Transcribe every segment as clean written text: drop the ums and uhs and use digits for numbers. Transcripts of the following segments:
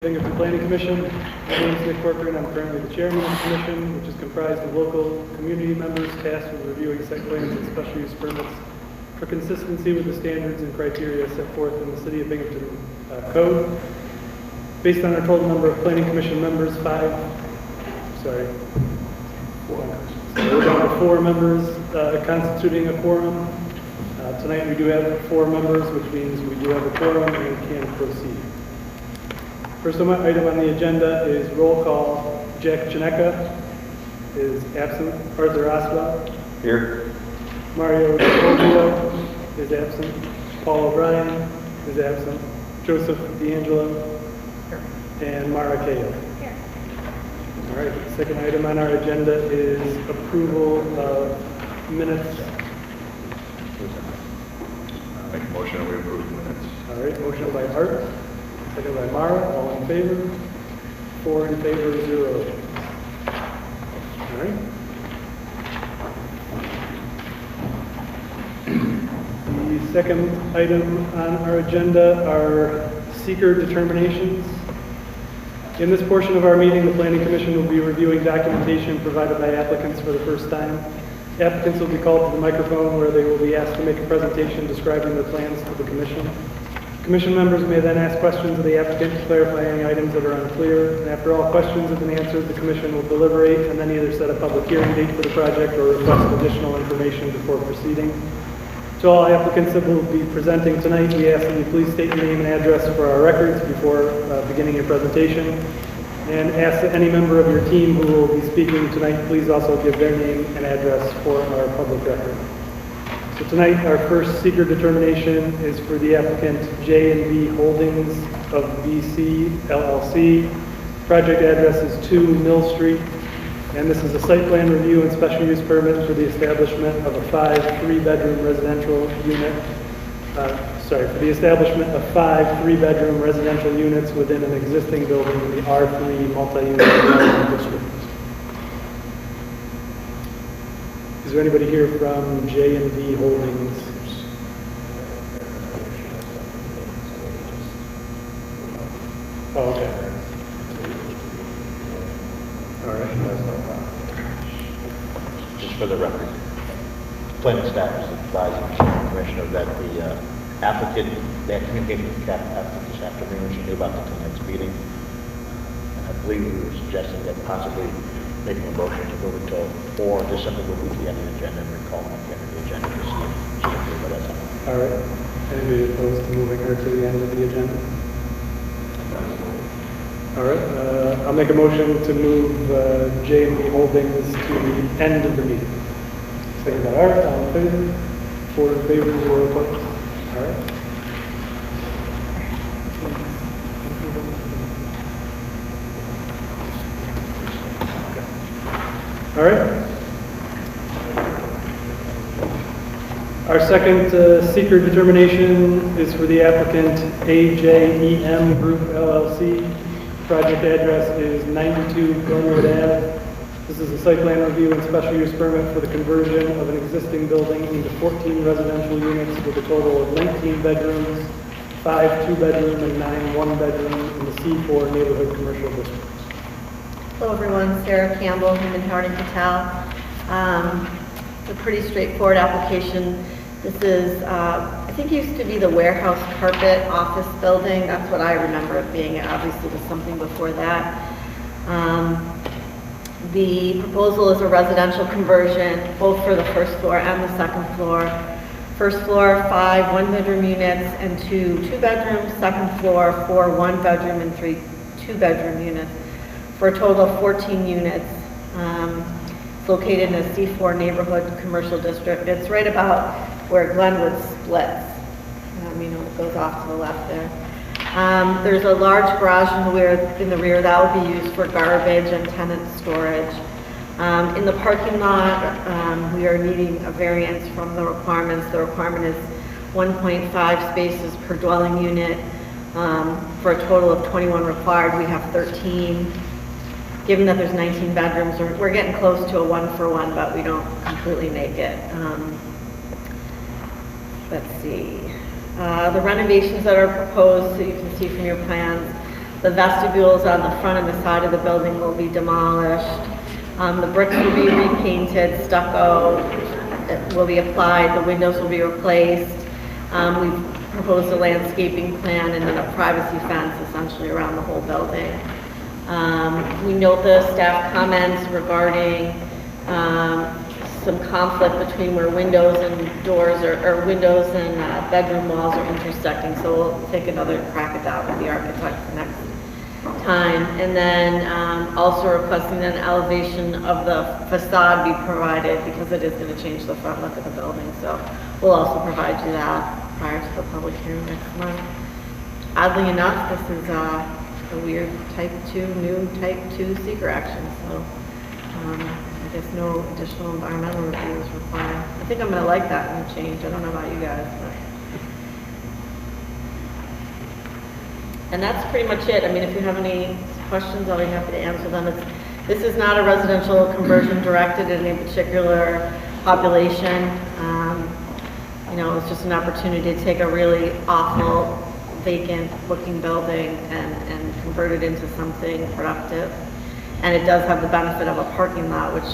Binghamton Planning Commission. My name is Nick Corcoran. I'm currently the chairman of the commission, which is comprised of local community members tasked with reviewing site plans and special use permits for consistency with the standards and criteria set forth in the City of Binghamton Code. Based on our total number of planning commission members, four. So we're down to 4 members constituting a quorum. Tonight we do have 4 members, which means we do have a quorum and can proceed. First item on the agenda is roll call. Jack Chineka is absent. Arthur Oswald. Here. Mario DiFulvio is absent. Paul O'Brien is absent. Joseph D'Angelo. Here. And Mara Cahill. Here. All right, the second item on our agenda is approval of minutes. Make a motion that we approve the minutes. All right, motion by Art. Second by Mara, all in favor? 4 in favor, 0. All right. The second item on our agenda are seeker determinations. In this portion of our meeting, the Planning Commission will be reviewing documentation provided by applicants for the first time. Applicants will be called to the microphone where they will be asked to make a presentation describing their plans to the Commission. Commission members may then ask questions of the applicant to clarify any items that are unclear. And after all questions have been answered, the Commission will deliberate and then either set a public hearing date for the project or request additional information before proceeding. To all applicants that will be presenting tonight, we ask that you please state your name and address for our records before beginning your presentation. And ask that any member of your team who will be speaking tonight please also give their name and address for our public record. So tonight, our first seeker determination is for the applicant J&B Holdings of BC LLC. Project address is 2 Mill Street, and this is a site plan review and special use permit for the establishment of a 5 3-bedroom residential unit. For the establishment of 5 3-bedroom residential units within an existing building in the R3 multi-unit development district. Is there anybody here from J&B Holdings? Oh, okay. All right. Just for the record, planning staff is advising the commissioner that the applicant, they had communicated with the applicant this afternoon, she knew about the tonight's meeting. And I believe we were suggesting that possibly making a motion to move it to, or just simply move it to the end of the agenda and recall it at the end of the agenda to see if she can do what that's. All right. Anybody opposed to moving her to the end of the agenda? All right. I'll make a motion to move J&B Holdings to the end of the meeting. Second by Art, all in favor? 4 in favor, 0 opposed. All right. All right. Our second seeker determination is for the applicant AJEM Group LLC. Project address is 92 Glenwood Ave. This is a site plan review and special use permit for the conversion of an existing building into 14 residential units with a total of 19 bedrooms, 5 2-bedroom and 9 1-bedroom in the C4 neighborhood commercial district. Hello everyone, Sarah Campbell, Human Harding Patel. It's a pretty straightforward application. This is, I think it used to be the warehouse carpet office building. That's what I remember it being. It obviously was something before that. The proposal is a residential conversion, both for the first floor and the second floor. First floor, 5 1-bedroom units and 2 2-bedrooms. Second floor, 4 1-bedroom and 3 2-bedroom units, for a total of 14 units. It's located in a C4 neighborhood commercial district. It's right about where Glenwood splits. It goes off to the left there. There's a large garage in the rear that will be used for garbage and tenant storage. In the parking lot, we are needing a variance from the requirements. The requirement is 1.5 spaces per dwelling unit. For a total of 21 required, we have 13. Given that there's 19 bedrooms, we're getting close to a 1-for-1, but we don't completely make it. Let's see. The renovations that are proposed, so you can see from your plans, The vestibules on the front and the side of the building will be demolished. The bricks will be repainted, stucco will be applied, the windows will be replaced. We've proposed a landscaping plan and then a privacy fence essentially around the whole building. We note the staff comments regarding some conflict between where windows and doors or windows and bedroom walls are intersecting, so we'll take another crack at that with the architect next time. And then also requesting that an elevation of the facade be provided because it is going to change the front look of the building. So we'll also provide you that prior to the public hearing next month. Oddly enough, this is a weird new type 2 seeker action. So I guess no additional environmental review is required. I think I'm going to like that new change. I don't know about you guys, but. And that's pretty much it. I mean, if you have any questions, I'll be happy to answer them. This is not a residential conversion directed at any particular population. You know, it's just an opportunity to take a really awful, vacant looking building and convert it into something productive. And it does have the benefit of a parking lot, which,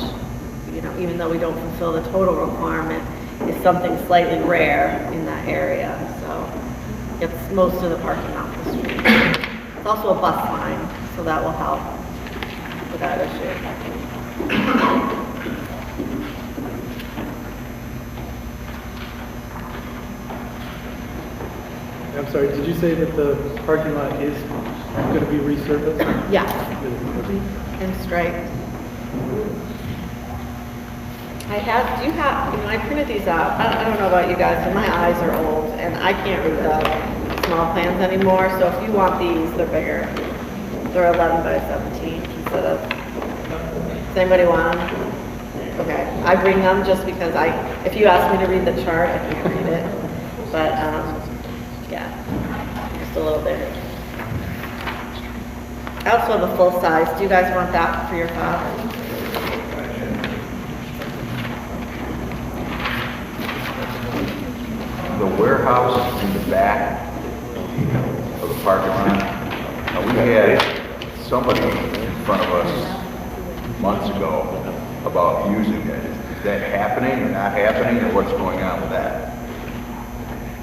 you know, even though we don't fulfill the total requirement, is something slightly rare in that area. So it's most of the parking off the street. It's also a bus line, so that will help with that issue. I'm sorry, did you say that the parking lot is going to be resurfaced? Yes, and striped. Do you have, you know, I printed these out. I don't know about you guys, but my eyes are old and I can't read the small plans anymore. So if you want these, they're bigger. They're 11 by 17 instead of, does anybody want them? Okay, I bring them just because if you ask me to read the chart, I can't read it. But, yeah, just a little bit. I also have a full size. Do you guys want that for your file? The warehouse in the back of the parking lot, we had somebody in front of us months ago about using it. Is that happening or not happening, or what's going on with that?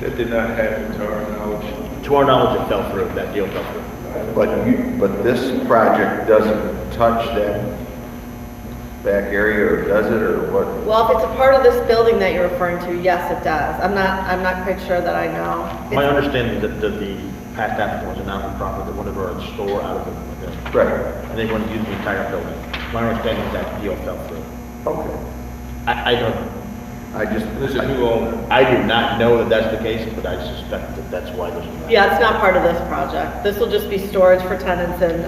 That did not happen to our knowledge. To our knowledge, it fell through, that deal fell through. But this project doesn't touch that back area, or does it, or what? Well, if it's a part of this building that you're referring to, yes, it does. I'm not quite sure that I know. My understanding that the past applicant was a non-profit that wanted to run a store out of it. Right. And they wanted to use the entire building. My understanding is that deal fell through. Okay. I don't, There's a new owner. I do not know that that's the case, but I suspect that that's why there's. Yeah, it's not part of this project. This will just be storage for tenants and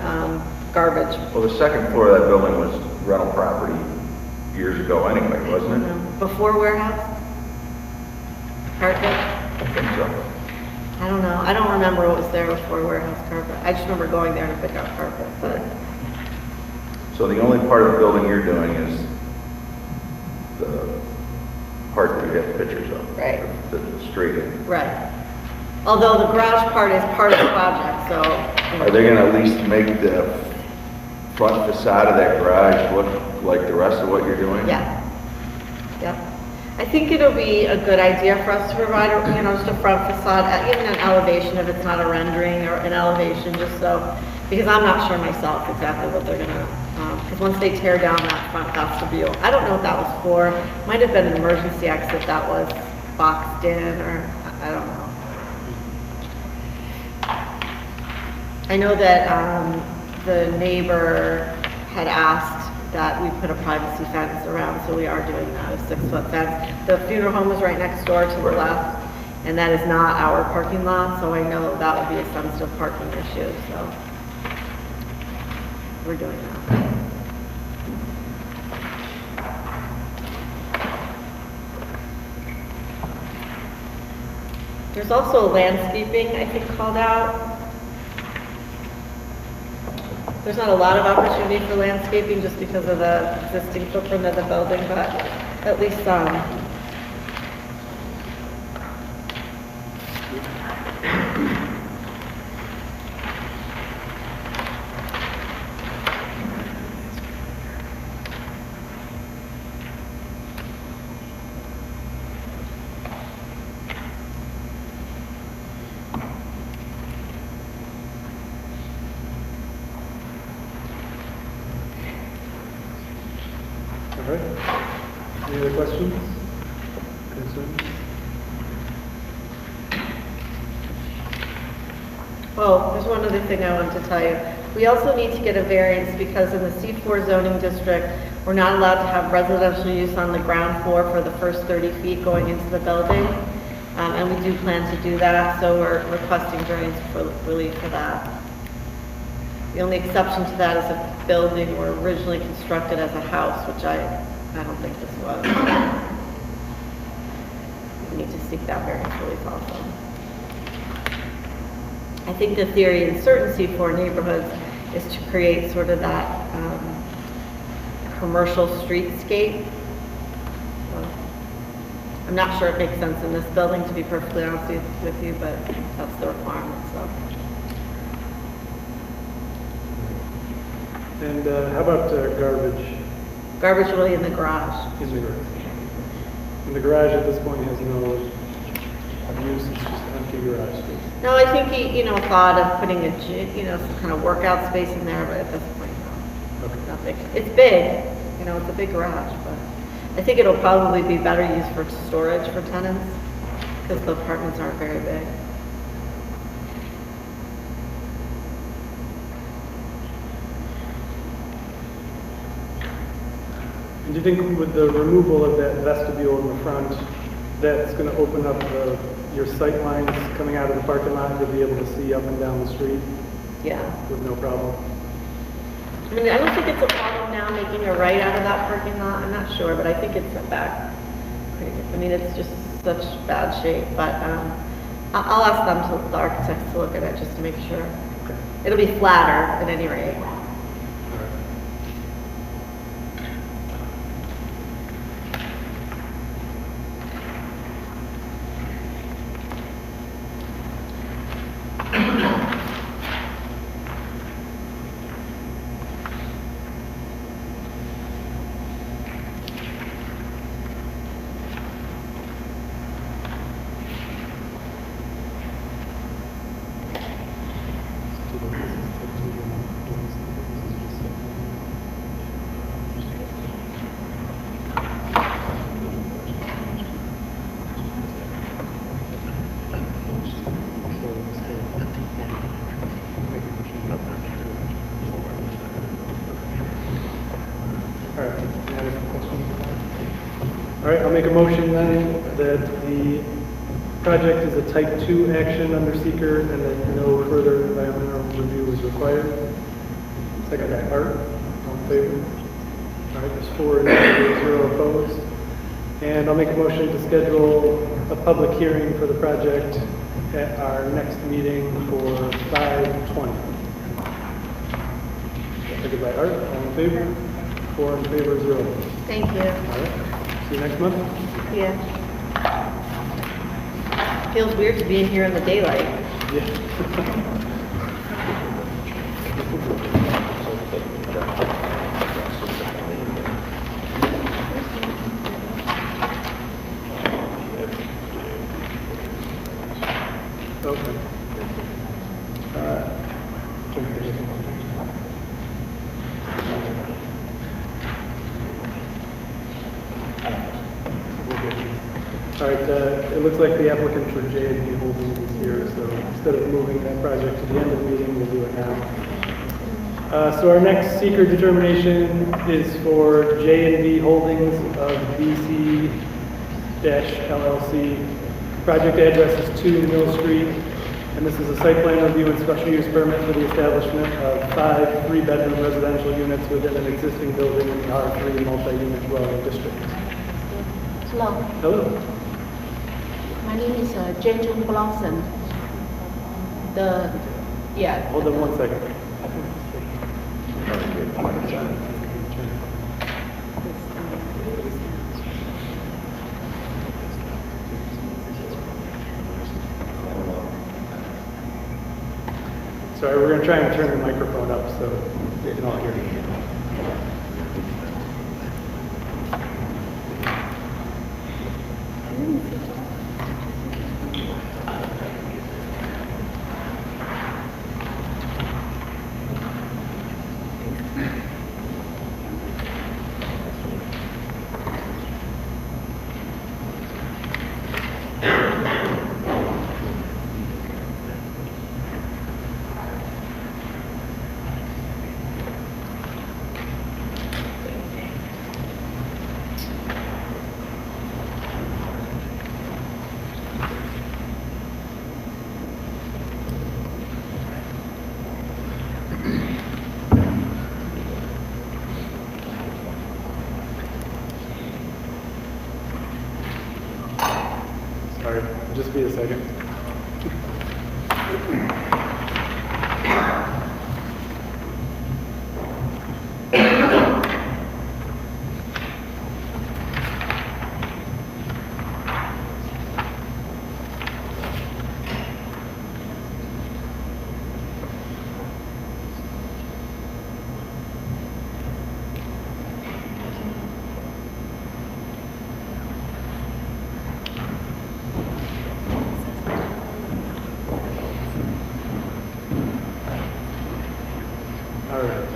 garbage. Well, the second floor of that building was rental property years ago anyway, wasn't it? Before warehouse? Carpet? I think so. I don't know. I don't remember what was there before warehouse carpet. I just remember going there to pick up carpet, but So the only part of the building you're doing is the part that you have pictures of? Right. The straight in. right. Although the garage part is part of the project, so. Are they gonna at least make the front facade of that garage look like the rest of what you're doing? Yeah. Yep. I think it'll be a good idea for us to provide, you know, just a front facade, even an elevation if it's not a rendering or an elevation, just so, because I'm not sure myself exactly what they're gonna, because once they tear down that front vestibule, I don't know what that was for. Might have been an emergency exit that was boxed in, or I don't know. I know that the neighbor had asked that we put a privacy fence around, so we are doing that, a 6-foot fence. The funeral home is right next door to the Right. left, and that is not our parking lot, so I know that would be a sensitive parking issue, so we're doing that. There's also landscaping, I think, called out. There's not a lot of opportunity for landscaping just because of the existing footprint of the building, but at least some. All right. Any other questions? Concerns? Oh, there's one other thing I wanted to tell you. We also need to get a variance because in the C4 zoning district, we're not allowed to have residential use on the ground floor for the first 30 feet going into the building. And we do plan to do that, so we're requesting variance for relief for that. The only exception to that is if the building were originally constructed as a house, which I don't think this was. We need to seek that variance relief also. I think the theory in certain C4 neighborhoods is to create sort of that commercial streetscape. So, I'm not sure it makes sense in this building, to be perfectly honest with you, but that's the requirement, so. And how about garbage Garbage really in the garage. in the garage? And the garage at this point has no use, it's just empty garage space. No, I think he, thought of putting a gym, some kind of workout space in there, but at this point, no. Okay. Nothing. It's big, it's a big garage, but I think it'll probably be better used for storage for tenants, because the apartments aren't very big. And do you think with the removal of that vestibule in the front, that's going to open up your sight lines coming out of the parking lot to be able to see up and down the street Yeah. with no problem? I mean, I don't think it's a problem now making a right out of that parking lot. I'm not sure, but I think it's set back. I mean, it's just such bad shape, but I'll ask them, the architects, to look at it just to make sure. Okay. It'll be flatter at any rate. All right. All right, I'll make a motion then that the project is a type 2 action under seeker and that no further environmental review is required. Second by Art, all in favor? All right, there's 4 against, 0 opposed. And I'll make a motion to schedule a public hearing for the project at our next meeting for 5/20. Second by Art, all in favor? 4 in favor, 0 opposed. Thank you. All right. See you next month. Yeah. Feels weird to be in here in the daylight. Yeah. Okay. All right, it looks like the applicant for J&B Holdings is here, so instead of moving that project to the end of the meeting, we'll do it now. So our next seeker determination is for J&B Holdings of BC-LLC. Project address is 2 Mill Street, and this is a site plan review and special use permit for the establishment of 5 3-bedroom residential units within an existing building in the R3 multi-unit dwelling district. Hello, Hello. my name is Jejun Blossom. Hold on 1 second. Sorry, we're going to try and turn the microphone up so they can all hear you. All right, just be a second. All right.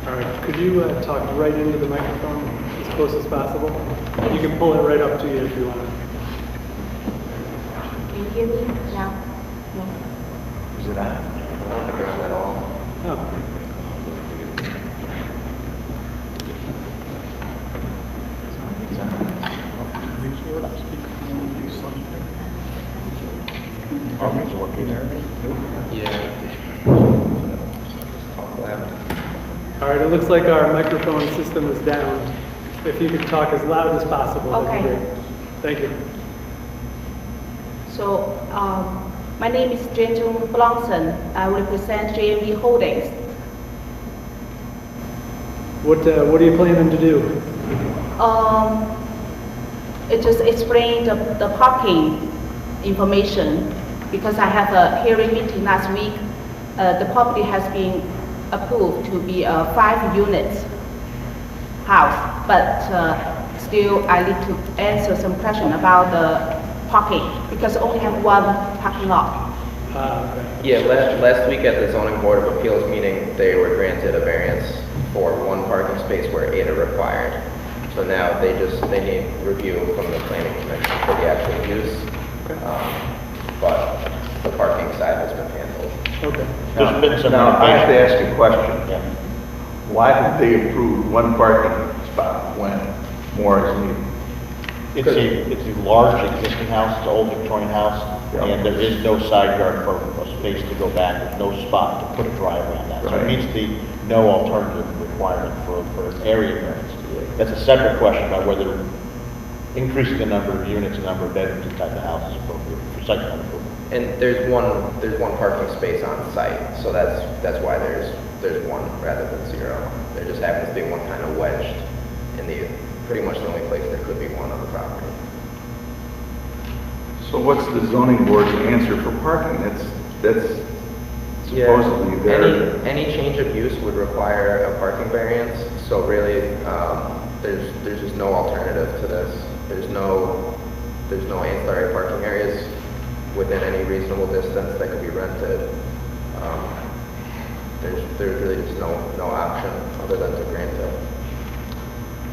All right, could you talk right into the microphone as close as possible? You can pull it right up to you if you want. Can you hear me now? No. Is it on? I don't think there's at all. Oh. All right, it looks like our microphone system is down. If you could talk as loud as possible, that'd be Okay. great. Thank you. So, my name is Jane Blongson. I represent JMB Holdings. What are you planning to do? It just explained the parking information because I have a hearing meeting last week. The property has been approved to be a 5-unit house, but still I need to answer some question about the parking because I only have one parking lot. Okay. Yeah, last week at the zoning board of appeals meeting, they were granted a variance for 1 parking space where 8 are required. So now they need review from the planning commission for the actual use. But the parking side has been handled. Okay. There's been some Now, I have to innovation. ask a question. Yeah. Why did they approve 1 parking spot when more is needed? It's a large existing house, it's an old Victorian house, Yeah. and there is no side yard for a space to go back, there's no spot to put a driveway on that. So it Right. meets the no alternative requirement for an area variance. That's a separate question about whether increasing the number of units, the number of bedrooms inside the house is appropriate for site plan approval. And there's one parking space on site, so that's why there's 1 rather than 0. There just happens to be one kind of wedged in pretty much the only place there could be one on the property. So what's the zoning board's answer for parking? That's supposedly there. Any change of use would require a parking variance, so really, there's just no alternative to this. There's no ancillary parking areas within any reasonable distance that could be rented. There's really just no option other than to grant it.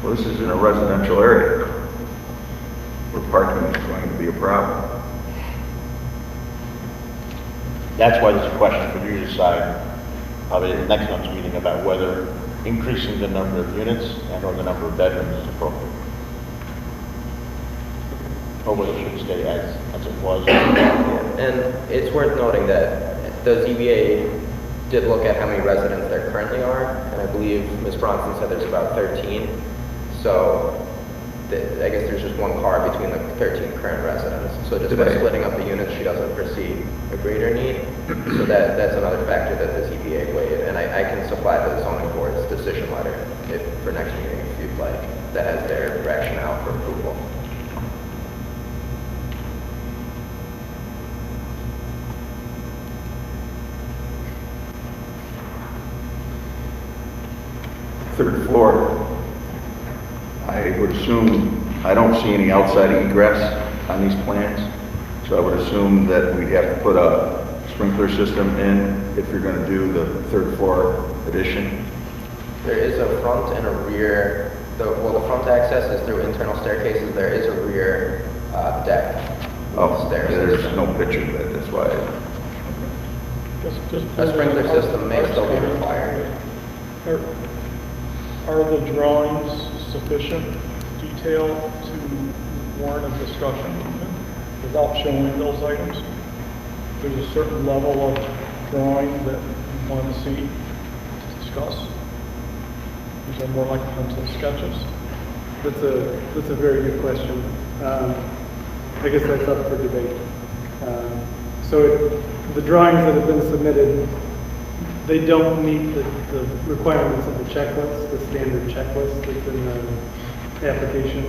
Well, this is in a residential area where parking is going to be a problem. That's why there's a question for you to decide, probably at next month's meeting, about whether increasing the number of units and or the number of bedrooms is appropriate. Or whether it should stay as it was. And it's worth noting that the ZBA did look at how many residents there currently are, and I believe Ms. Bronson said there's about 13. So I guess there's just 1 car between the 13 current residents. So just by Today. splitting up the units, she doesn't foresee a greater need. So that's another factor that the ZBA weighed. And I can supply the zoning board's decision letter for next meeting if you'd like, that has their rationale for approval. Third floor, I would assume, I don't see any outside egress on these plans, so I would assume that we'd have to put a sprinkler system in if you're going to do the 3rd floor addition. There is a front and a rear, the front access is through internal staircases. There is a rear deck Oh, stairs. there's no picture of that, that's why. A sprinkler system may still be required. Are the drawings sufficient detail to warrant a discussion without showing those items? There's a certain level of drawing that you want to see, to discuss. These are more like pencil sketches. That's a very good question. I guess that's up for debate. The drawings that have been submitted, they don't meet the requirements of the checklist, the standard checklist that's in the application.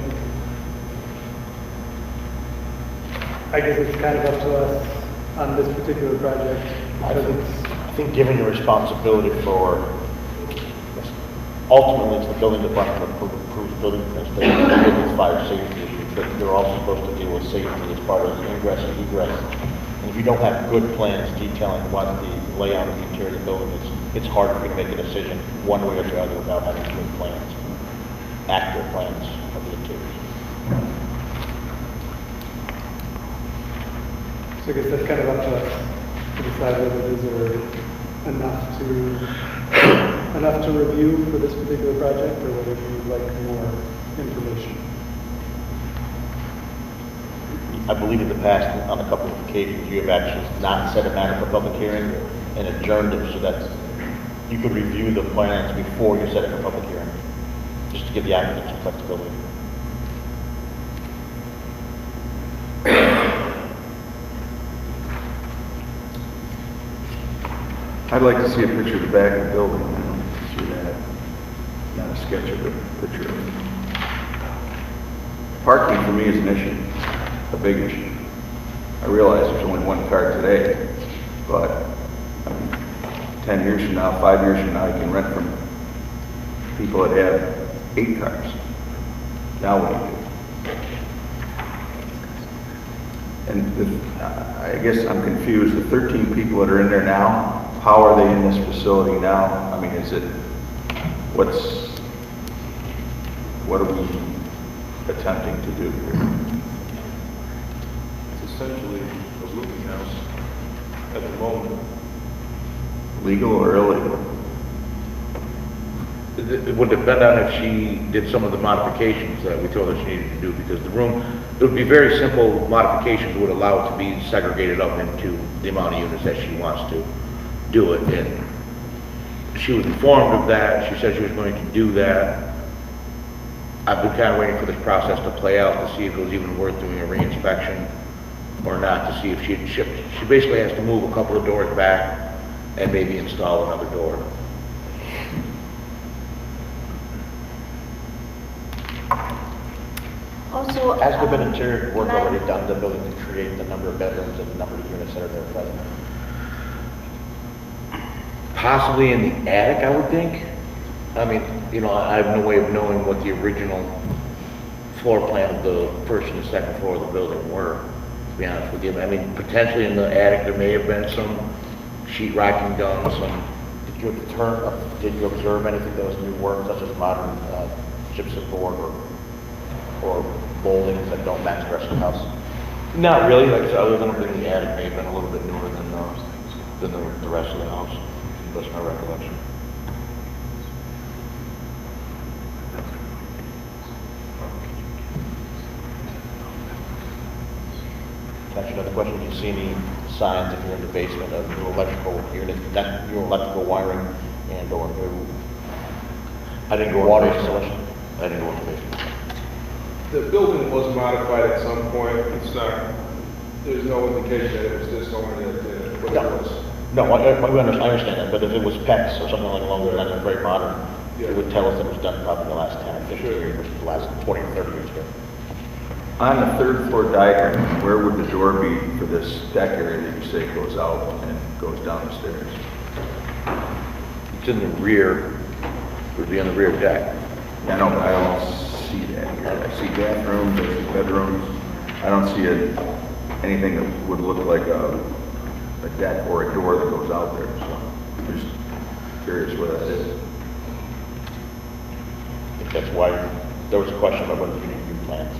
I guess it's kind of up to us on this particular project because it's, I think given your responsibility for, ultimately it's the building department that approves building permits, they deal with fire safety issues, but they're also supposed to deal with safety as part of the ingress and egress. And if you don't have good plans detailing what the layout of the interior of the building is, it's hard for you to make a decision one way or the other without having good plans, accurate plans of the interior. so I guess that's kind of up to us to decide whether these are enough to review for this particular project or whether you'd like more information. I believe in the past, on a couple of occasions, you have actually not set a matter for public hearing and adjourned it so that you could review the plans before you set it for public hearing, just to give the applicant some flexibility. I'd like to see a picture of the back of the building, see that, not a sketch of the picture of it. Parking for me is an issue, a big issue. I realize there's only one car today, but 10 years from now, 5 years from now, you can rent from people that have 8 cars. Now what do you do? And I guess I'm confused. The 13 people that are in there now, how are they in this facility now? I mean, what are we attempting to do here? It's essentially a rooming house at the moment. Legal or illegal? It would depend on if she did some of the modifications that we told her she needed to do, because the room, it would be very simple modifications would allow it to be segregated up into the amount of units that she wants to do it. And she was informed of that. She said she was going to do that. I've been kind of waiting for this process to play out to see if it was even worth doing a re-inspection or not, to see if she basically has to move a couple of doors back and maybe install another door. Also, Has there been interior work already done to the building to create the number of bedrooms and the number of units that are there present? Possibly in the attic, I would think. I mean, you know, I have no way of knowing what the original floor plan of the first and second floor of the building were, to be honest with you. I mean, potentially in the attic, there may have been some sheet rocking done, some. Did you observe anything that was new work, such as modern gypsum board or moldings that don't match the rest of the house? Not really, like I said, other than everything in the attic may have been a little bit newer than the rest of the house. That's my recollection. That's another question. Do you see any signs if you're in the basement of new electrical unit, not new electrical wiring and or new I didn't go water in the basement. installation? I didn't go in the basement. The building was modified at some point. It's not, there's no indication that it was this owner that did it, but it was. No, I understand that, but if it was PEX or something like along those lines, it's very modern, it would tell us that it was done probably in the last 10 or 15 years, versus the last 20 or 30 years ago. On the third floor diagram, where would the door be for this deck area that you say goes out and goes down the stairs? It's in the rear, it would be on the rear deck. I don't see that here. I see bathrooms, I see bedrooms. I don't see anything that would look like a deck or a door that goes out there. So I'm just curious what that is. I think that's why there was a question about whether you need new plans.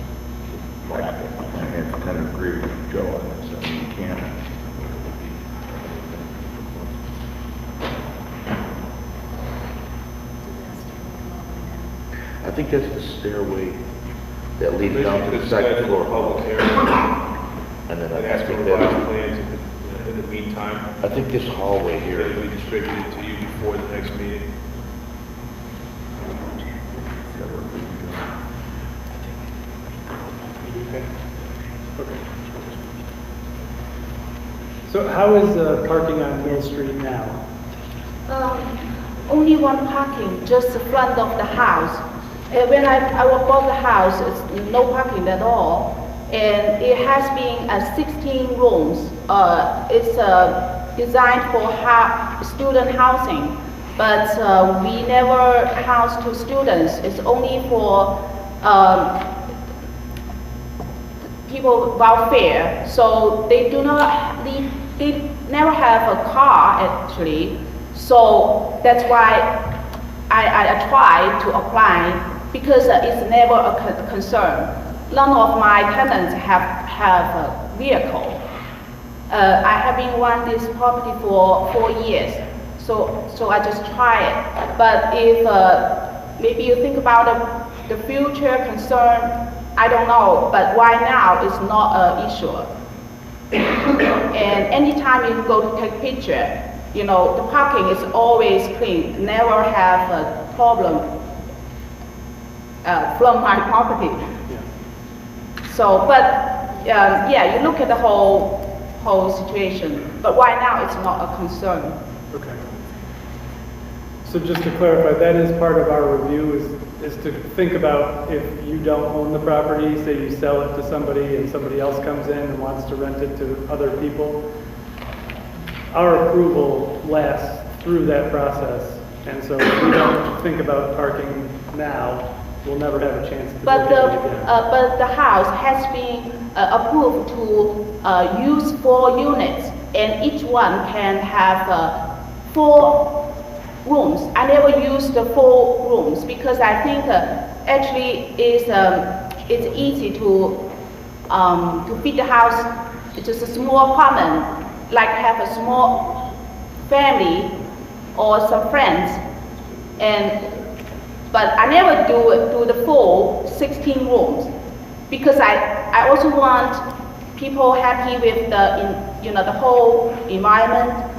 More accurate I plans. have to kind of agree with Joe on this. I mean, you can't. I think that's the stairway that leads down to the This second is a floor. public hearing. And then And I ask for think revised that, plans in the meantime. I think this hallway here, It'll be distributed to you before the next meeting. Okay. Okay. So how is parking on Mill Street now? Only one parking, just the front of the house. When I bought the house, it's no parking at all. And it has been 16 rooms. It's designed for student housing, but we never house to students. It's only for people welfare. So they do not leave, they never have a car actually. So that's why I try to apply, because it's never a concern. None of my tenants have a vehicle. I have been running this property for 4 years, so I just try it. But if maybe you think about the future concern, I don't know. But right now it's not an issue. And anytime you go to take picture, you know, the parking is always clean. Never have a problem from my property. So, but yeah, you look at the whole situation. But right now, it's not a concern. Okay. So just to clarify, that is part of our review, is to think about if you don't own the property, say you sell it to somebody and somebody else comes in and wants to rent it to other people, our approval lasts through that process. And so if we don't think about parking now, we'll never have a chance to But look at it again. but the house has been approved to use 4 units, and each one can have 4 rooms. I never use the 4 rooms because I think actually it's easy to fit the house. It's just a small apartment, like have a small family or some friends, but I never do the full 16 rooms because I also want people happy with the whole environment.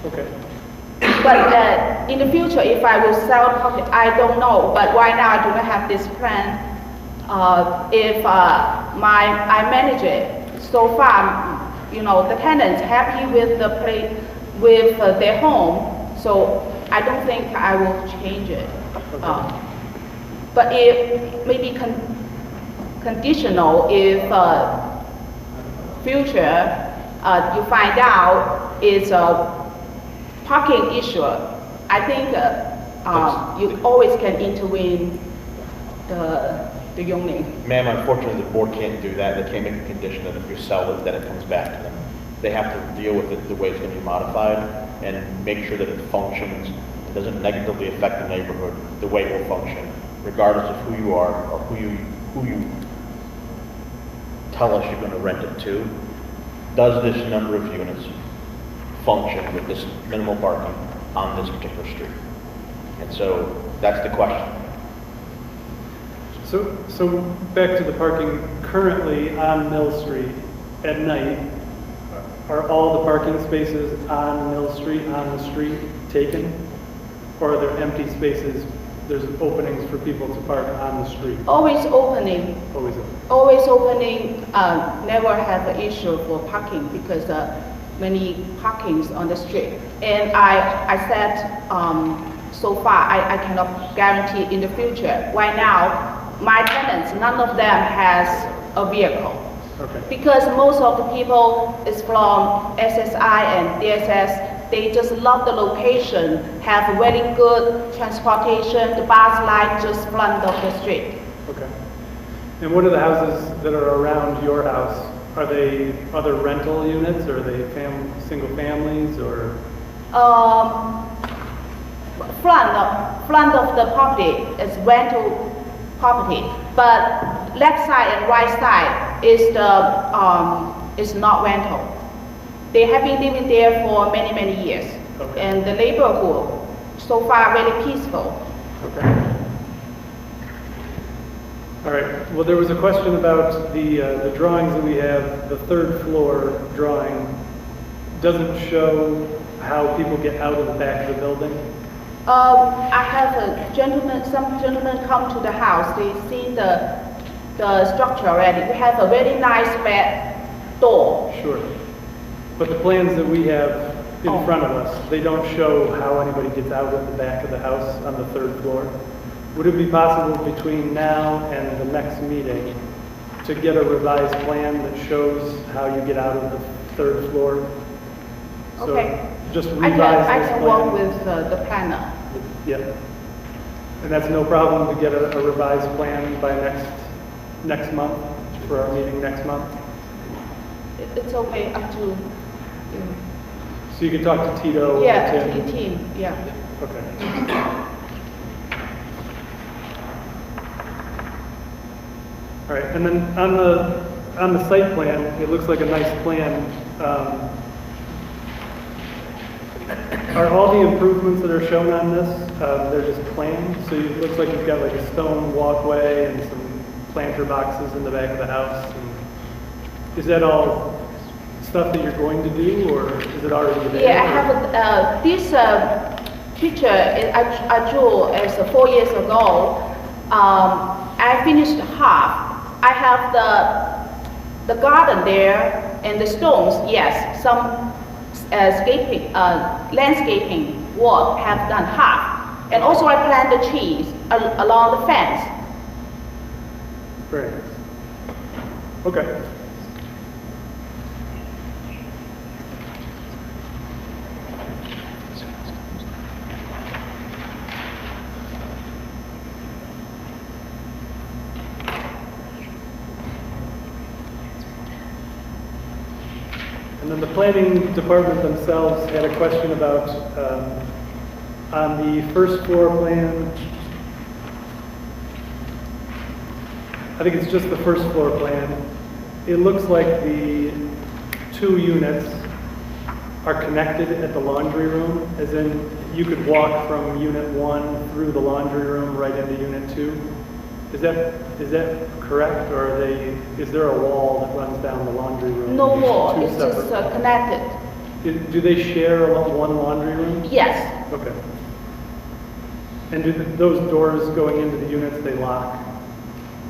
Okay. But in the future, if I will sell property, I don't know. But right now, I do not have this plan. If I manage it, so far, the tenants happy with the place, with their home. So I don't think I will change it. But if maybe conditional, if future you find out it's a parking issue, I think you always can intervene the union. Ma'am, unfortunately, the board can't do that. They can't make a condition that if you sell it, then it comes back to them. They have to deal with it the way it's going to be modified and make sure that it functions, it doesn't negatively affect the neighborhood, the way it will function, regardless of who you are or who you tell us you're going to rent it to. Does this number of units function with this minimal parking on this particular street? And so that's the question. So back to the parking currently on Mill Street at night, are all the parking spaces on Mill Street, on the street, taken? Or are there empty spaces, there's openings for people to park on the street? Always opening. Always open. Always opening, never have an issue for parking because many parkings on the street. And I said, so far, I cannot guarantee in the future. Right now, my tenants, none of them has a vehicle. Okay. Because most of the people is from SSI and DSS, they just love the location, have very good transportation, the bus line just front of the street. Okay. And what are the houses that are around your house? Are they other rental units, or are they single families, or? Front of the property is rental property, but left side and right side is not rental. They have been living there for many years, Okay. and the neighborhood so far really peaceful. Okay. All right. Well, there was a question about the drawings that we have. The third floor drawing doesn't show how people get out of the back of the building. I have a gentleman, some gentlemen come to the house, they see the structure already. We have a very nice back door. Sure. But the plans that we have in Oh. front of us, they don't show how anybody gets out of the back of the house on the third floor. Would it be possible between now and the next meeting to get a revised plan that shows how you get out of the third floor? So Okay. just I revise this can work plan. with the planner. Yeah. And that's no problem to get a revised plan by next month, for our meeting next month? It's okay up to, So you can talk to Tito or yeah, Tim? to the team, yeah. Okay. All right, and then on the site plan, it looks like a nice plan. Are all the improvements that are shown on this, they're just planned? So it looks like you've got like a stone walkway and some planter boxes in the back of the house. And is that all stuff that you're going to do, or is it already there? Yeah, I have this picture I drew as 4 years ago. I finished half. I have the garden there and the stones. Yes, some landscaping work have done half, and also I planted the trees along the fence. Very nice. Okay. And then the planning department themselves had a question about, on the first floor plan, I think it's just the first floor plan, it looks like the 2 units are connected at the laundry room, as in you could walk from unit 1 through the laundry room right into unit 2. Is that correct, or is there a wall that runs down the laundry room? No It's more, two it's just separate- connected. Do they share one laundry room? Yes, Okay. And do those doors going into the units, they lock?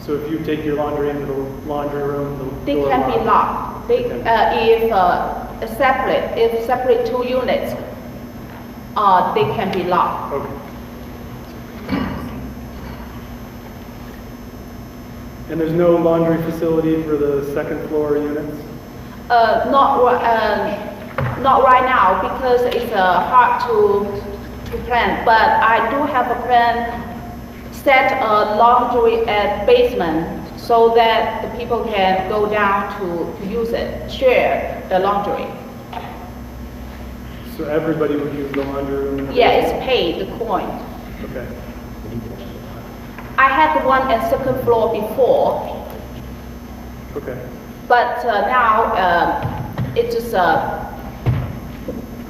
So if you take your laundry into the laundry room, the they door can be locks? locked. They, Okay. if separate 2 units, they can be locked. Okay. And there's no laundry facility for the second floor units? Not right now because it's hard to plan. But I do have a plan set a laundry at basement so that the people can go down to use it, share the laundry. So everybody would use the laundry room? in the Yeah, it's basement? paid, the coin. Okay. I had one at second floor before, Okay. but now it's just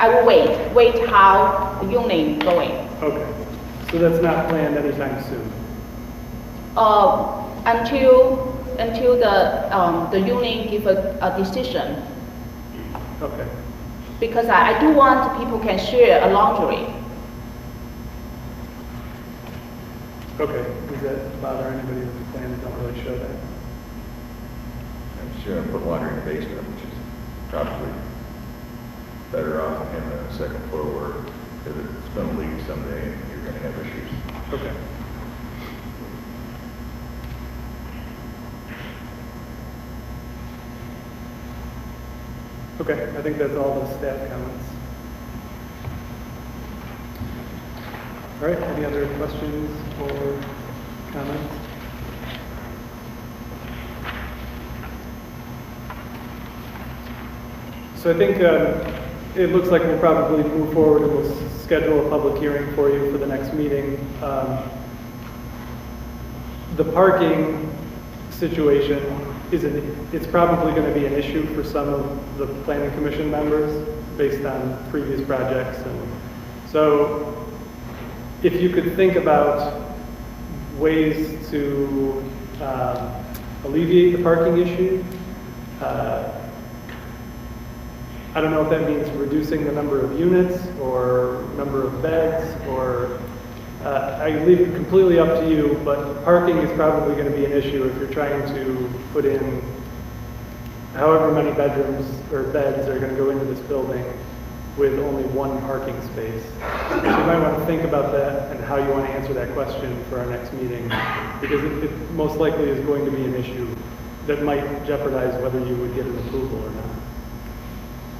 I will wait how the unit going. Okay. So that's not planned anytime soon? Until the union give a decision, Okay. because I do want people can share a laundry. Okay. Does that bother anybody with the plans don't really show that? I'm sure I put laundry in the basement, which is probably better off than having it on the second floor where if it's gonna leak someday, you're gonna have issues. Okay. Okay, I think that's all the staff comments. All right, any other questions or comments? So I think it looks like we'll probably move forward and we'll schedule a public hearing for you for the next meeting. The parking situation it's probably going to be an issue for some of the planning commission members based on previous projects. And so if you could think about ways to alleviate the parking issue, I don't know if that means reducing the number of units or number of beds, or I leave it completely up to you, but parking is probably going to be an issue if you're trying to put in however many bedrooms or beds are going to go into this building with only one parking space. So you might want to think about that and how you want to answer that question for our next meeting, because it most likely is going to be an issue that might jeopardize whether you would get an approval or not.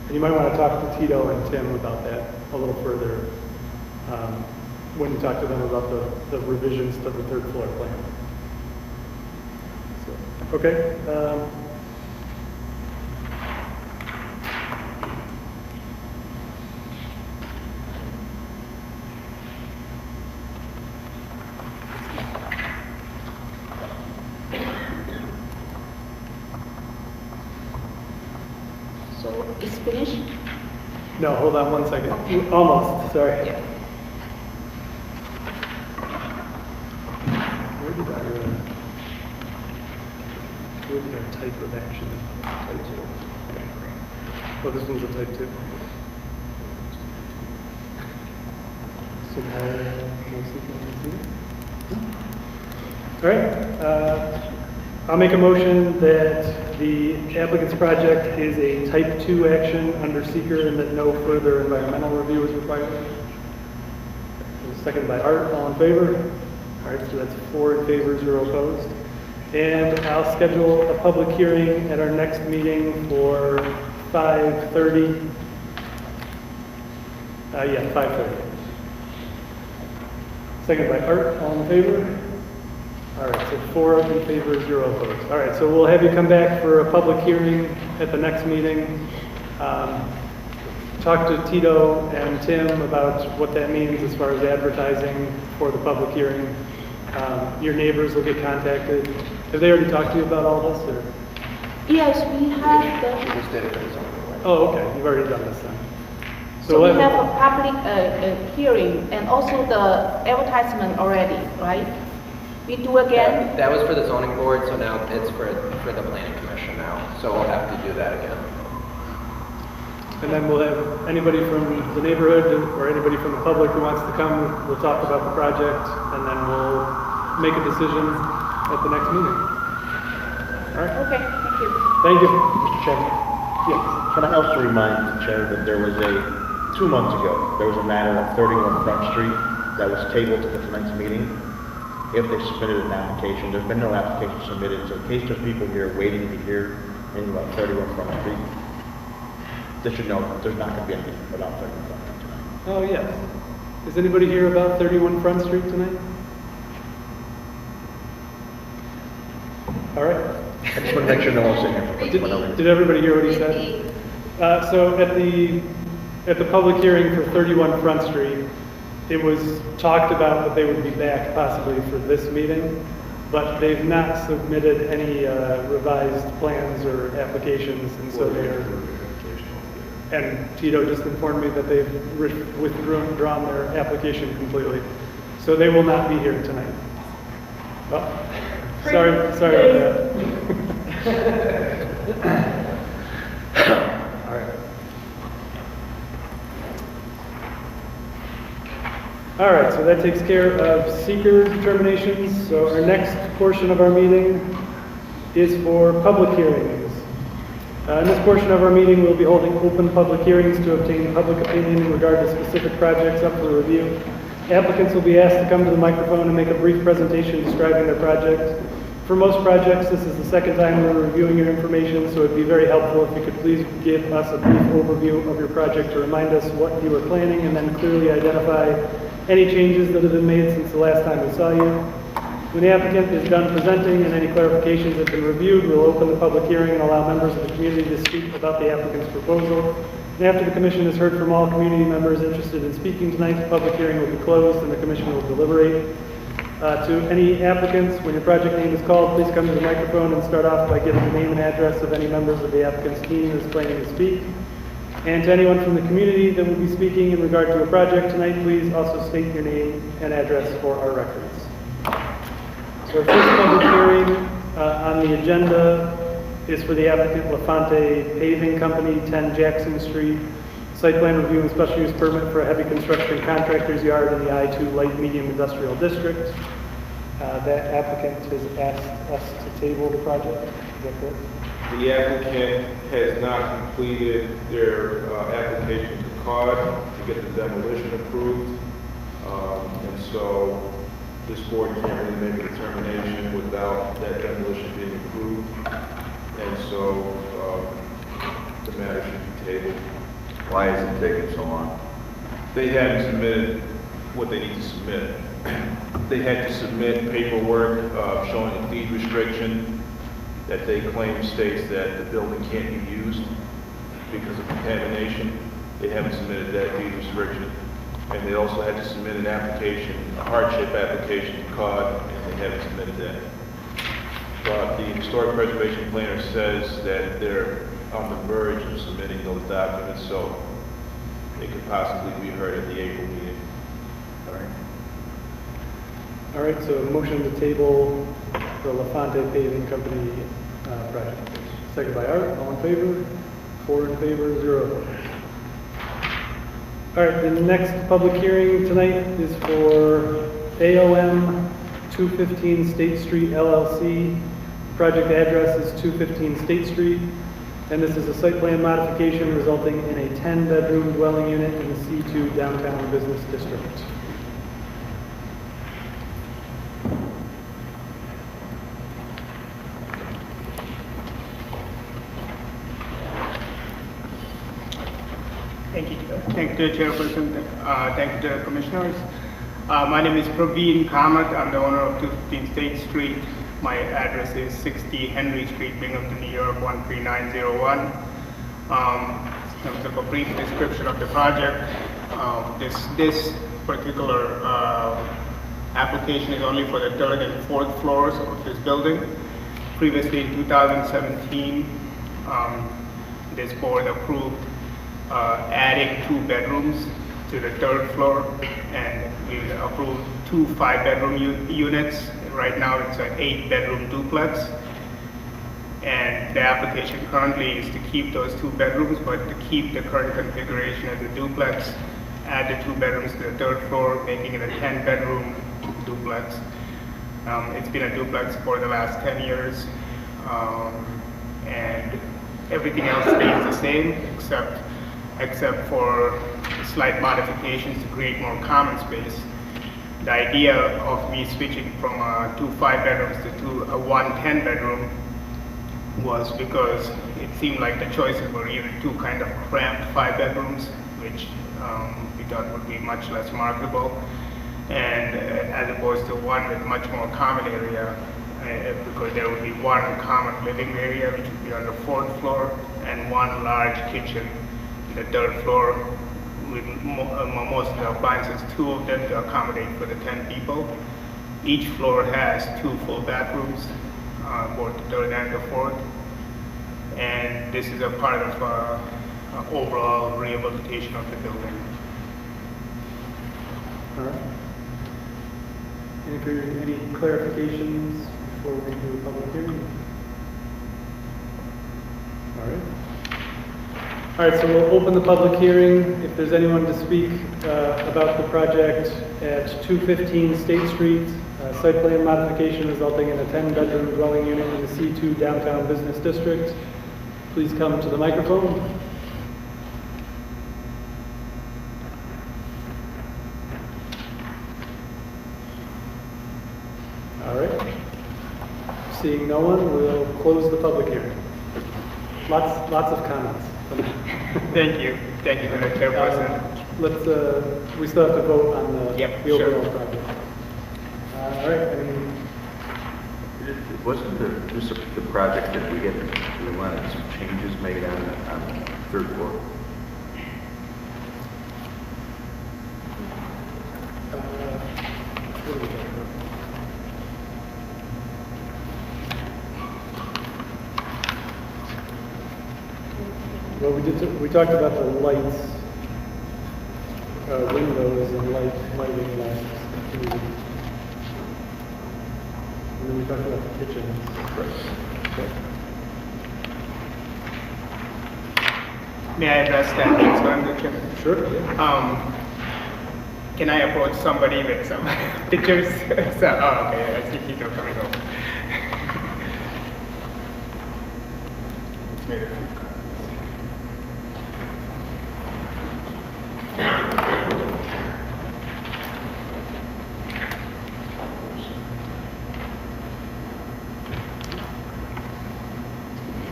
And you might want to talk to Tito and Tim about that a little further when you talk to them about the revisions to the third floor plan. So, okay. So it's finished? No, hold on one second. Almost, sorry. Yeah. Where did our type of action? Type 2. Okay. Oh, this one's a type 2. So all right. I'll make a motion that the applicant's project is a type 2 action under seeker and that no further environmental review is required. Second by Art, all in favor? All right, so that's 4 in favor, 0 opposed. And I'll schedule a public hearing at our next meeting for 5:30. Yeah, 5:30. Second by Art, all in favor? All right, so 4 in favor, 0 opposed. All right, so we'll have you come back for a public hearing at the next meeting. Talk to Tito and Tim about what that means as far as advertising for the public hearing. Your neighbors will get contacted. Have they already talked to you about all this, or? Yes, we have the, We just did it for the zoning board. Oh, okay, you've already done this then. so we we'll have a public hearing and also the advertisement already, right? We do again? That was for the zoning board, so now it's for the planning commission now, so we'll have to do that again. And then we'll have anybody from the neighborhood or anybody from the public who wants to come, we'll talk about the project, and then we'll make a decision at the next meeting. All right, Okay, thank you. thank you. Mr. Chairman, Yes. can I also remind the chair that there was 2 months ago, there was a matter at 31 Front Street that was tabled to the tonight's meeting. If they submitted an application, there's been no application submitted, so in case there's people here waiting to hear anything about 31 Front Street, they should know there's not going to be anything about 31 Front Street tonight. Oh, yes. Is anybody here about 31 Front Street tonight? All right. I just want to make sure no one's sitting here for no Did everybody hear what he said? So at the public hearing for 31 Front Street, it was talked about that they would be back possibly for this meeting, but they've not submitted any revised plans or applications, and so they're, and Tito just informed me that they've withdrawn their application completely. So they will not be here tonight. Oh, sorry about that. All right. All right, so that takes care of seeker determinations. So our next portion of our meeting is for public hearings. In this portion of our meeting, we'll be holding open public hearings to obtain public opinion in regard to specific projects up for review. Applicants will be asked to come to the microphone and make a brief presentation describing their project. For most projects, this is the second time we're reviewing your information, so it'd be very helpful if you could please give us a brief overview of your project to remind us what you are planning and then clearly identify any changes that have been made since the last time we saw you. When the applicant is done presenting and any clarifications have been reviewed, we'll open the public hearing and allow members of the community to speak about the applicant's proposal. And after the commission has heard from all community members interested in speaking tonight, the public hearing will be closed and the commission will deliberate. To any applicants, when your project name is called, please come to the microphone and start off by giving the name and address of any members of the applicant's team who is planning to speak. And to anyone from the community that will be speaking in regard to a project tonight, please also state your name and address for our records. So our first public hearing on the agenda is for the applicant Lafante Paving Company, 10 Jackson Street. Site plan review and special use permit for a heavy construction contractor's yard in the I-2 light medium industrial district. That applicant has asked us to table the project. Is that correct? The applicant has not completed their application to COD to get the demolition approved. And so this board can't really make a determination without that demolition being approved. And so the matter should be tabled. Why is it taking so long? They haven't submitted what they need to submit. They had to submit paperwork showing a deed restriction that they claim states that the building can't be used because of contamination. They haven't submitted that deed restriction. And they also had to submit an application, a hardship application to COD, and they haven't submitted that. But the historic preservation planner says that they're on the verge of submitting those documents, so it could possibly be heard at the April meeting. All right. All right, so a motion to table the Lafante Paving Company project. Second by Art, all in favor? 4 in favor, 0 opposed. All right, the next public hearing tonight is for AOM 215 State Street LLC. Project address is 215 State Street, and this is a site plan modification resulting in a 10-bedroom dwelling unit in the C2 downtown business district. Thank you, Chairperson. Thank you to the commissioners. My name is Praveen Kamath. I'm the owner of 215 State Street. My address is 60 Henry Street, Binghamton, New York, 13901. In terms of a brief description of the project, this particular application is only for the 3rd and 4th floors of this building. Previously, in 2017, this board approved adding 2 bedrooms to the 3rd floor, and we approved 2 5-bedroom units. Right now it's an 8-bedroom duplex, and the application currently is to keep those 2 bedrooms, but to keep the current configuration as a duplex, add the 2 bedrooms to the 3rd floor, making it a 10-bedroom duplex. It's been a duplex for the last 10 years, and everything else stays the same except for slight modifications to create more common space. The idea of me switching from 2 5-bedrooms to a 1 10-bedroom was because it seemed like the choices were either 2 kind of cramped 5-bedrooms, which we thought would be much less marketable, and as opposed to 1 with much more common area, because there would be 1 common living area, which would be on the 4th floor, and 1 large kitchen on the 3rd floor, with most of the appliances, 2 of them to accommodate for the 10 people. Each floor has 2 full bathrooms, both the 3rd and the 4th. And this is a part of overall rehabilitation of the building. All right. Any clarifications before we do the public hearing? All right. All right, so we'll open the public hearing. If there's anyone to speak about the project at 215 State Street, site plan modification resulting in a 10-bedroom dwelling unit in the C2 downtown business district, please come to the microphone. All right. Seeing no one, we'll close the public hearing. Lots of comments. Thank you to the chairperson. We still have to vote on the overall sure. project. All right, Wasn't the project that we wanted some changes made on the 3rd floor? what are we talking about? Well, we talked about the lights, windows and lighting lights. And then we talked about the kitchen. Right. Okay. May I address that concern, Mr. Chairman? Sure. Can I approach somebody with some pictures? Okay, I see people coming over. Made a few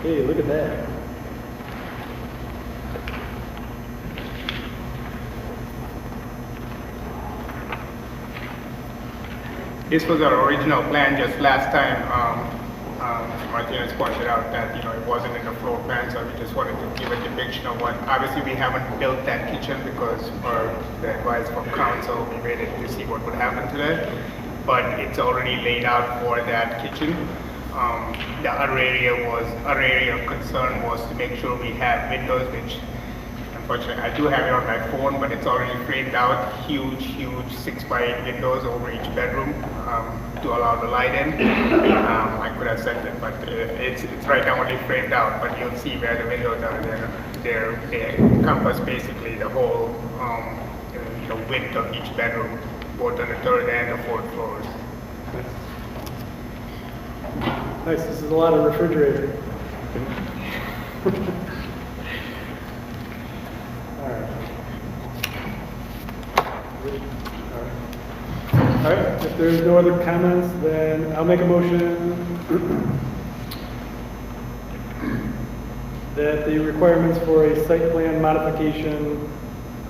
Hey, look at that. This was our original plan just last time. Martinez pointed out that, it wasn't in the floor plan, so we just wanted to give a depiction of what, obviously we haven't built that kitchen because for the advice from council, we waited to see what would happen today. But it's already laid out for that kitchen. The other area of concern was to make sure we have windows, which unfortunately I do have it on my phone, but it's already framed out, huge 6x8 windows over each bedroom to allow the light in. I could have said it, but it's right now only framed out, but you'll see where the windows are there. They encompass basically the whole width of each bedroom, both on the third and the fourth floors. Nice, this is a lot of refrigerator. All right. All right, if there's no other comments, then I'll make a motion that the requirements for a site plan modification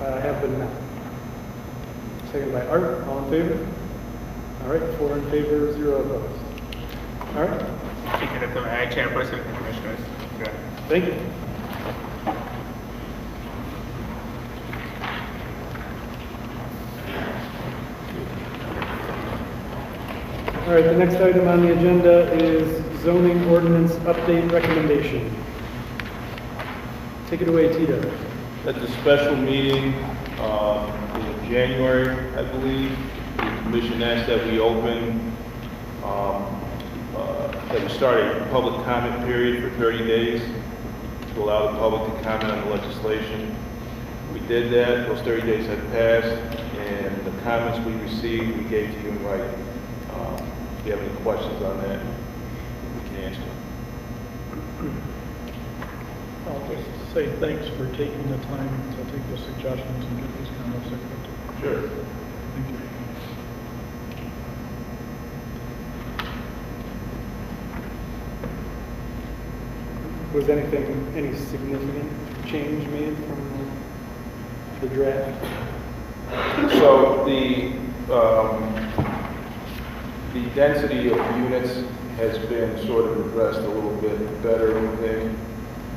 have been met. Second by Art, all in favor? All right, 4 in favor, 0 opposed. All right, Take it up to my chairperson and commissioners. Good. thank you. All right, the next item on the agenda is zoning ordinance update recommendation. Take it away, Tito. At the special meeting in January, I believe, the commission asked that we open, that we start a public comment period for 30 days to allow the public to comment on the legislation. We did that, those 30 days had passed, and the comments we received, we gave to you in writing. If you have any questions on that, we can answer them. I'll just say thanks for taking the time to take the suggestions and get these comments accepted. Sure. Thank you. Was any significant change made from the draft? So the density of units has been sort of addressed a little bit better, I think.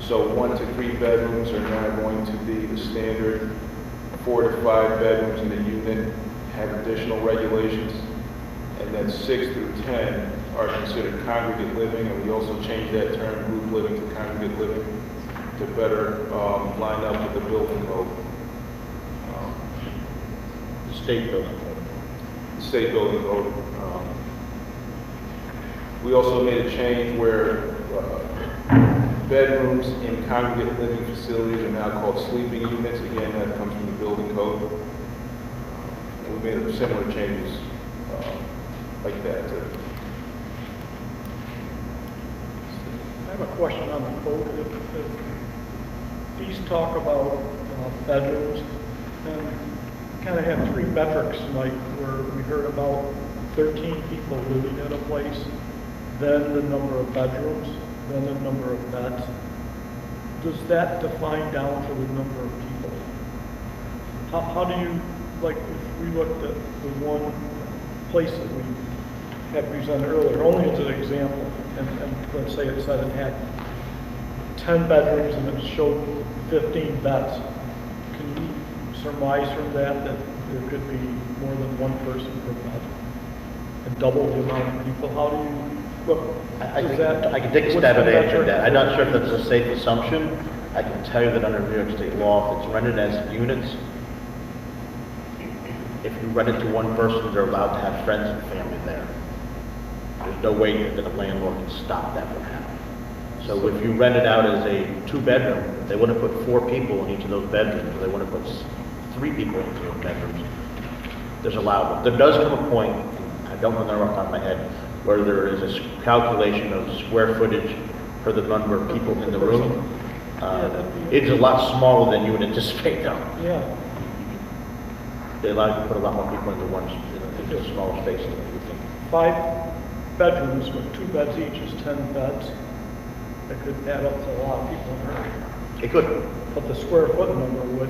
So 1 to 3 bedrooms are now going to be the standard. 4 to 5 bedrooms in a unit have additional regulations. And then 6 through 10 are considered congregate living, and we also changed that term, group living, to congregate living, to better line up with the building code. The state building code. The state building code. We also made a change where bedrooms in congregate living facilities are now called sleeping units. Again, that comes from the building code. And we made similar changes like that too. I have a question on the code. If these talk about bedrooms, and kind of have 3 metrics tonight where we heard about 13 people living in a place, then the number of bedrooms, then the number of beds. Does that define down to the number of people? How do you, like, if we looked at the one place that we had presented earlier, only as an example, and let's say it said it had 10 bedrooms and it showed 15 beds. Can you surmise from that there could be more than one person per bed and double the amount of people? How do you, I can take a stab at answering that. I'm not sure if that's a safe assumption. I can tell you that under New York State law, if it's rented as units, if you rent it to one person, they're allowed to have friends and family there. There's no way that a landlord can stop that from happening. So if you rent it out as a two-bedroom, they wouldn't put 4 people in each of those bedrooms, or they wouldn't put 3 people into those bedrooms. There's allowable. There does come a point, I don't remember off the top of my head, where there is a calculation of square footage for the number of people in the room. It's a lot smaller than you would anticipate though. Yeah, They allow you to put a lot more people into into a smaller space than you would think. 5 bedrooms with 2 beds each is 10 beds. That could add up to a lot of people in there. It could. But the square foot number would,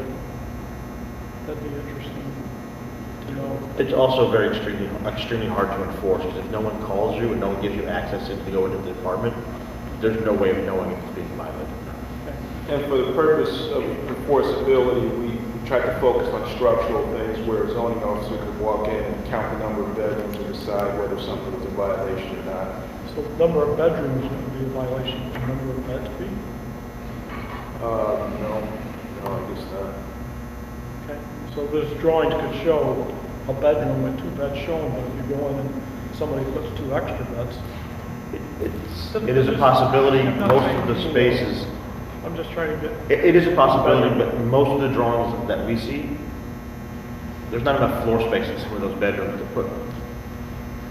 that'd be interesting to know. It's also very extremely hard to enforce, because if no one calls you and no one gives you access to go into the apartment, there's no way of knowing if it's being violated. And for the purpose of enforceability, we try to focus on structural things where a zoning officer could walk in and count the number of bedrooms and decide whether something was a violation or not. So the number of bedrooms would be a violation, the number of beds be? No, I guess not. Okay, so those drawings could show a bedroom with 2 beds shown, but if you go in and somebody puts 2 extra beds. It is a possibility, most of the spaces, I'm just trying to get, it is a possibility, but most of the drawings that we see, there's not enough floor space in some of those bedrooms to put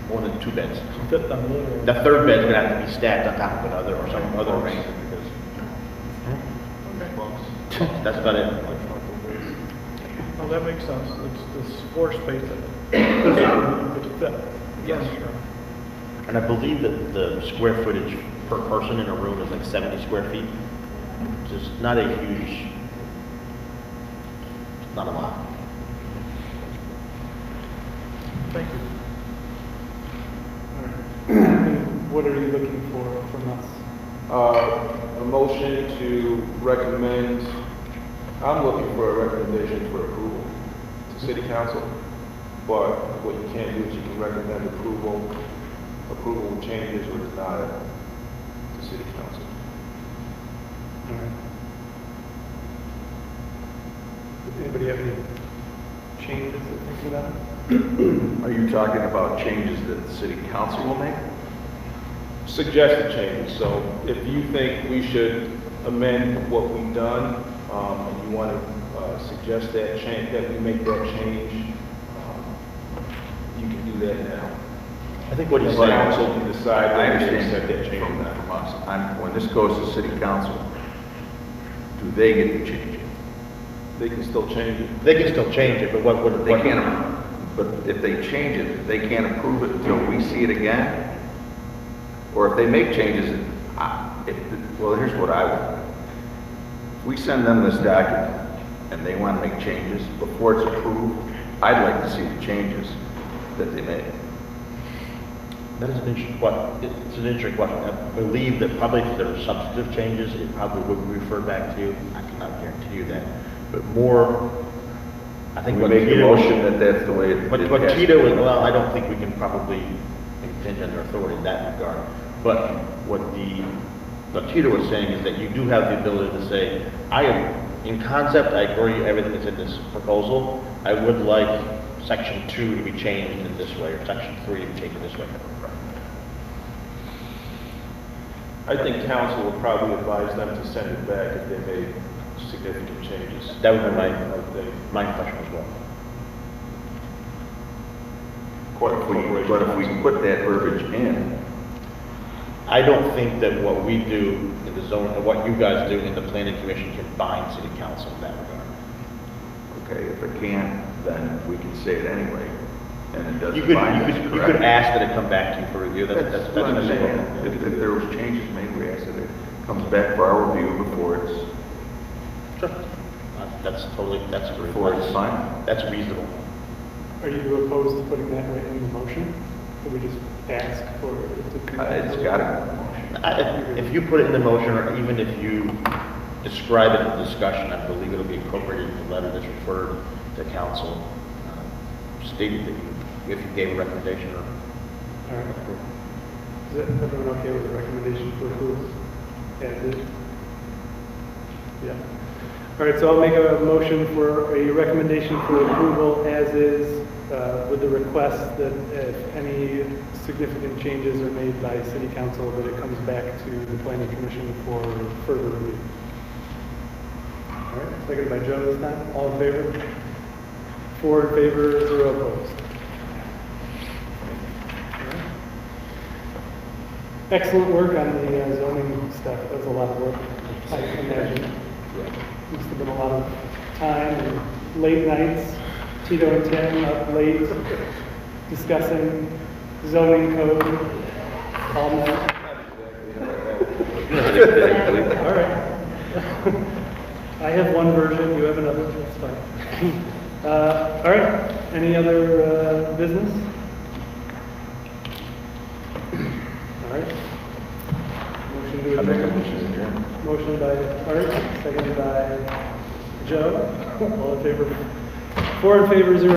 more than 2 beds. to fit them literally. The third bed's gonna have to be stacked on top of another or some other arrangement, because that's about it. Well, that makes sense. It's this floor space that physically you could fit. Yes. And I believe that the square footage per person in a room is like 70 square feet. Which is not a huge, not a lot. Thank you. What are you looking for from us? A motion to recommend, I'm looking for a recommendation for approval to city council, but what you can't do is you can recommend approval with changes or deny it to city council. All right. Does anybody have any changes they're thinking about? Are you talking about changes that the city council will make? Suggested changes, so if you think we should amend what we've done, and you want to suggest that change, that we make that change, you can do that now. I think what he's The saying, council can decide I whether they understand accept that change or not. from us. When this goes to city council, do they get to change it? They can still change it. they can still change it, but what? They can't, but if they change it, they can't approve it until we see it again? Or if they make changes, well, here's what I would. If we send them this document and they want to make changes before it's approved, I'd like to see the changes that they made. That is an interesting question. It's an interesting question. I believe that probably if there are substantive changes, it probably would refer back to you. I cannot guarantee you that. But more, I think We what make the Tito, motion that that's the way it what has to Tito be. is, well, I don't think we can probably impinge on their authority in that regard. But what Tito was saying is that you do have the ability to say, in concept, I agree everything that's in this proposal. I would like section 2 to be changed in this way, or section 3 to be changed in this way. I think council would probably advise them to send it back if they made significant changes. That would be I think. my impression as well. But if we put that verbiage in, I don't think that what we do in the zone, and what you guys do in the planning commission can bind city council in that regard. okay, if it can, then we can say it anyway, and it You doesn't bind us, could correct? ask that it come back to you for review. That's what I'm saying. If there was changes made, we ask that it comes back for our review before it's Sure. That's before it's final. That's reasonable. Are you opposed to putting that right in the motion? Or we just ask for it to be? It's got to be in the motion. If you put it in the motion, or even if you describe it in the discussion, I believe it'll be incorporated in the letter that's referred to council, stating that if you gave a recommendation or. All right. Is everyone okay with the recommendation for approval? As is? Yeah. All right, so I'll make a motion for a recommendation for approval as is, with the request that if any significant changes are made by city council, that it comes back to the planning commission for further review. All right, seconded by Joe this time. All in favor? 4 in favor, 0 opposed. All right. Excellent work on the zoning stuff. That was a lot of work, I imagine. Must have been a lot of time and late nights, Tito and Tim up late discussing zoning code all night. All right. I have one version, you have another, that's fine. All right, any other business? All right. Motion to I make a adjourn. motion to adjourn. Motion by Art, seconded by Joe. All in favor? 4 in favor, 0